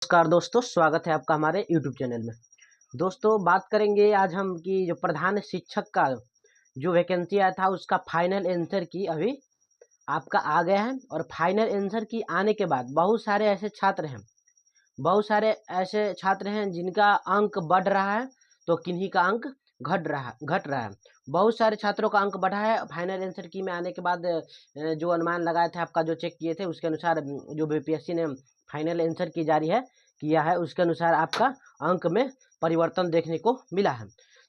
नमस्कार दोस्तों, स्वागत है आपका हमारे यूट्यूब चैनल में। दोस्तों बात करेंगे आज हम कि जो प्रधान शिक्षक का जो वैकेंसी आया था उसका फाइनल आंसर की अभी आपका आ गया है। और फाइनल आंसर की आने के बाद बहुत सारे ऐसे छात्र हैं जिनका अंक बढ़ रहा है तो किन्हीं का अंक घट रहा है। बहुत सारे छात्रों का अंक बढ़ा है फाइनल आंसर की में आने के बाद। जो अनुमान लगाए थे, आपका जो चेक किए थे उसके अनुसार जो बीपीएससी ने फाइनल आंसर की जारी है किया है उसके अनुसार आपका अंक में परिवर्तन देखने को मिला है।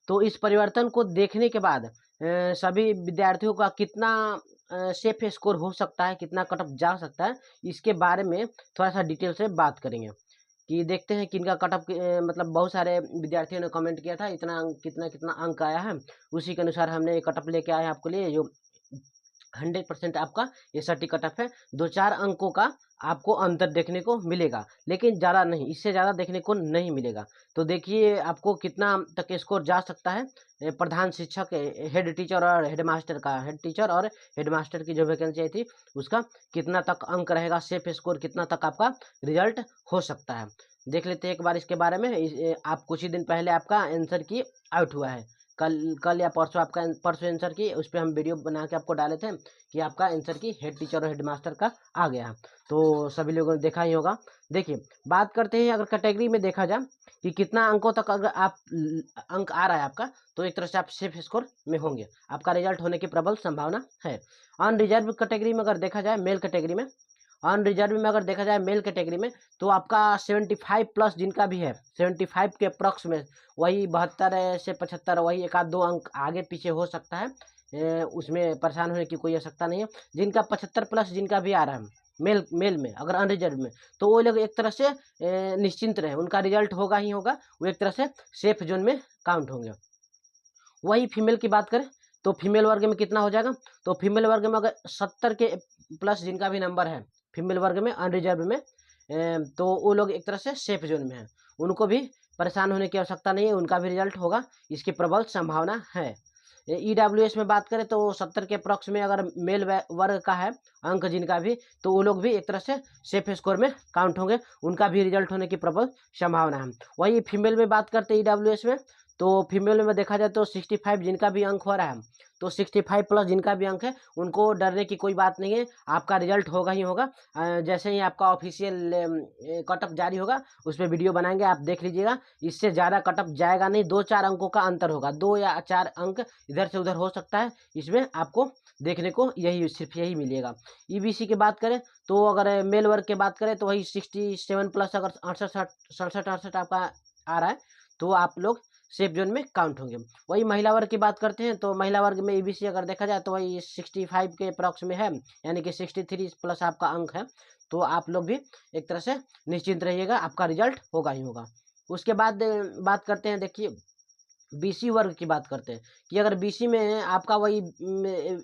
तो इस परिवर्तन को देखने के बाद सभी विद्यार्थियों का कितना सेफ स्कोर हो सकता है, कितना कट ऑफ जा सकता है, इसके बारे में थोड़ा सा डिटेल से बात करेंगे कि देखते हैं किनका कट ऑफ मतलब बहुत सारे विद्यार्थियों ने कमेंट किया था इतना कितना कितना अंक आया है। उसी के अनुसार हमने कट ऑफ लेके आए हैं आपके लिए। जो 100% आपका ये सटीक कट ऑफ है। 2-4 अंकों का आपको अंतर देखने को मिलेगा, लेकिन ज़्यादा नहीं, इससे ज़्यादा देखने को नहीं मिलेगा। तो देखिए आपको कितना तक स्कोर जा सकता है। प्रधान शिक्षक, हेड टीचर और हेड टीचर और हेडमास्टर की जो वैकेंसी आई थी उसका कितना तक अंक रहेगा, सेफ स्कोर कितना तक आपका रिजल्ट हो सकता है, देख लेते हैं एक बार इसके बारे में। आप कुछ ही दिन पहले आपका आंसर की आउट हुआ है, कल या परसों आपका परसों आंसर की उस पर हम वीडियो बना के आपको डाले थे कि आपका आंसर की हेड टीचर और हेड मास्टर का आ गया है। तो सभी लोगों ने देखा ही होगा। देखिए बात करते हैं अगर कैटेगरी में देखा जाए कि कितना अंकों तक अगर आप अंक आ रहा है आपका, तो एक तरह से आप सेफ स्कोर में होंगे, आपका रिजल्ट होने की प्रबल संभावना है। अनरिजर्व कैटेगरी में अगर देखा जाए, मेल कैटेगरी में, अनरिजर्व में अगर देखा जाए मेल कैटेगरी में, तो आपका 75 प्लस जिनका भी है, 75 के अप्रॉक्स में, वही 72 से 75, वही एक आध दो अंक आगे पीछे हो सकता है। उसमें परेशान होने की कोई आवश्यकता नहीं है। जिनका 75 प्लस जिनका भी आ रहा है मेल में अगर अनरिजर्व में, तो वो लोग एक तरह से निश्चिंत रहे, उनका रिजल्ट होगा ही होगा, वो एक तरह से सेफ जोन में काउंट होंगे। वही फीमेल की बात करें तो फीमेल वर्ग में कितना हो जाएगा, तो फीमेल वर्ग में अगर 70 के प्लस जिनका भी नंबर है फीमेल वर्ग में अनरिजर्व में, तो वो लोग एक तरह से सेफ जोन में हैं, उनको भी परेशान होने की आवश्यकता नहीं है, उनका भी रिजल्ट होगा, इसकी प्रबल संभावना है। ईडब्ल्यूएस में बात करें तो 70 के अप्रॉक्स में अगर मेल वर्ग का है अंक जिनका भी, तो वो लोग भी एक तरह से सेफ स्कोर में काउंट होंगे, उनका भी रिजल्ट होने की प्रबल संभावना है। वही फीमेल में बात करते हैं ईडब्ल्यूएस में, तो फीमेल में देखा जाए तो 65 जिनका भी अंक हो रहा है, तो 65 प्लस जिनका भी अंक है उनको डरने की कोई बात नहीं है, आपका रिजल्ट होगा ही होगा। जैसे ही आपका ऑफिशियल कट ऑफ जारी होगा उस पर वीडियो बनाएंगे, आप देख लीजिएगा। इससे ज़्यादा कट ऑफ जाएगा नहीं, 2-4 अंकों का अंतर होगा, 2 या 4 अंक इधर से उधर हो सकता है, इसमें आपको देखने को सिर्फ यही मिलेगा। ईबीसी की बात करें तो अगर मेल वर्ग की बात करें तो वही 67 प्लस अगर 68 आपका आ रहा है तो आप लोग सेफ जोन में काउंट होंगे। वही महिला वर्ग की बात करते हैं तो महिला वर्ग में ईबीसी अगर देखा जाए तो वही 65 के अप्रॉक्स में है, यानी कि 63 प्लस आपका अंक है, तो आप लोग भी एक तरह से निश्चिंत रहिएगा, आपका रिजल्ट होगा ही होगा। उसके बाद बात करते हैं, देखिए बीसी वर्ग की बात करते हैं कि अगर बीसी में आपका वही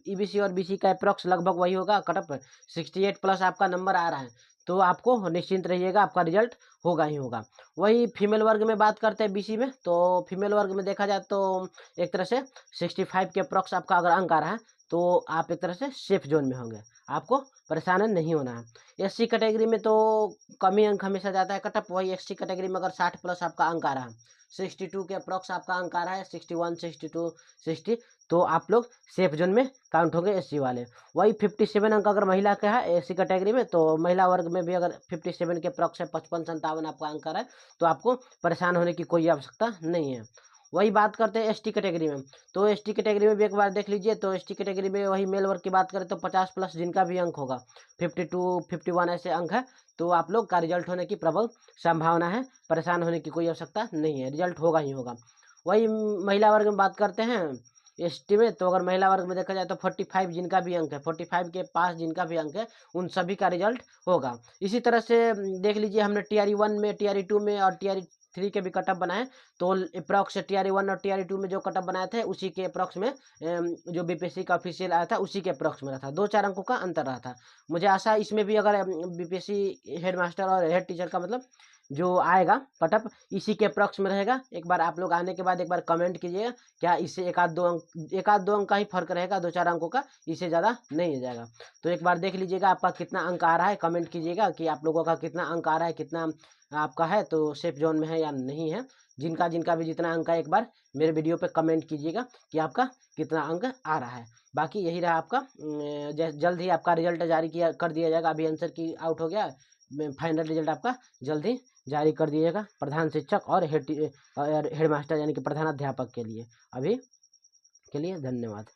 ईबीसी और बीसी का अप्रॉक्स लगभग वही होगा, कट ऑफ 68 प्लस आपका नंबर आ रहा है, तो आपको निश्चिंत रहिएगा, आपका रिजल्ट होगा ही होगा। वही फीमेल वर्ग में बात करते हैं बीसी में, तो फीमेल वर्ग में देखा जाए तो एक तरह से 65 के अप्रॉक्स आपका अगर अंक आ रहा है तो आप एक तरह से सेफ जोन में होंगे, आपको परेशान नहीं होना है। एससी कैटेगरी में तो कम ही अंक हमेशा जाता है कट ऑफ, वही एससी कैटेगरी में अगर 60 प्लस आपका अंक आ रहा है, 62 के अप्रॉक्स आपका अंक आ रहा है, 61, 62, 60, तो आप लोग सेफ जोन में काउंट होंगे एससी वाले। वही 57 अंक अगर महिला का है एससी कैटेगरी में, तो महिला वर्ग में भी अगर 57 के अप्रॉक्स है, 55-57 आपका अंक आ रहा है, तो आपको परेशान होने की कोई आवश्यकता नहीं है। वही बात करते हैं एसटी कैटेगरी में, तो एसटी कैटेगरी में भी एक बार देख लीजिए, तो एसटी कैटेगरी में वही मेल वर्ग की बात करें तो 50 प्लस जिनका भी अंक होगा, 52, 51 ऐसे अंक है, तो आप लोग का रिजल्ट होने की प्रबल संभावना है, परेशान होने की कोई आवश्यकता नहीं है, रिजल्ट होगा ही होगा। वही महिला वर्ग में बात करते हैं एसटी में, तो अगर महिला वर्ग में देखा जाए तो 45 जिनका भी अंक है, 45 के पास जिनका भी अंक है, उन सभी का रिजल्ट होगा। इसी तरह से देख लीजिए, हमने टीआरई 1 में, टीआरई 2 में और टीआरई 3 के भी कटअप बनाए, तो अप्रॉक्स टीआरई 1 और टीआरई 2 में जो कटअप बनाए थे उसी के अप्रॉक्स में जो बीपीएससी का ऑफिशियल आया था उसी के अप्रॉक्स में रहा था, 2-4 अंकों का अंतर रहा था। मुझे आशा इसमें भी अगर बीपीएससी हेड मास्टर और हेड टीचर का मतलब जो आएगा कटअप इसी के अप्रॉक्स में रहेगा। एक बार आप लोग आने के बाद एक बार कमेंट कीजिएगा, क्या इससे एक आध दो अंक का ही फर्क रहेगा, 2-4 अंकों का, इससे ज़्यादा नहीं हो जाएगा। तो एक बार देख लीजिएगा आपका कितना अंक आ रहा है, कमेंट कीजिएगा कि आप लोगों का कितना अंक आ रहा है, कितना आपका है, तो सेफ जोन में है या नहीं है। जिनका जिनका भी जितना अंक है एक बार मेरे वीडियो पे कमेंट कीजिएगा कि आपका कितना अंक आ रहा है। बाकी यही रहा आपका, जल्द ही आपका रिजल्ट जारी किया कर दिया जाएगा। अभी आंसर की आउट हो गया, फाइनल रिजल्ट आपका जल्द ही जारी कर दिएगा प्रधान शिक्षक और हेडमास्टर यानी कि प्रधानाध्यापक के लिए। अभी के लिए धन्यवाद।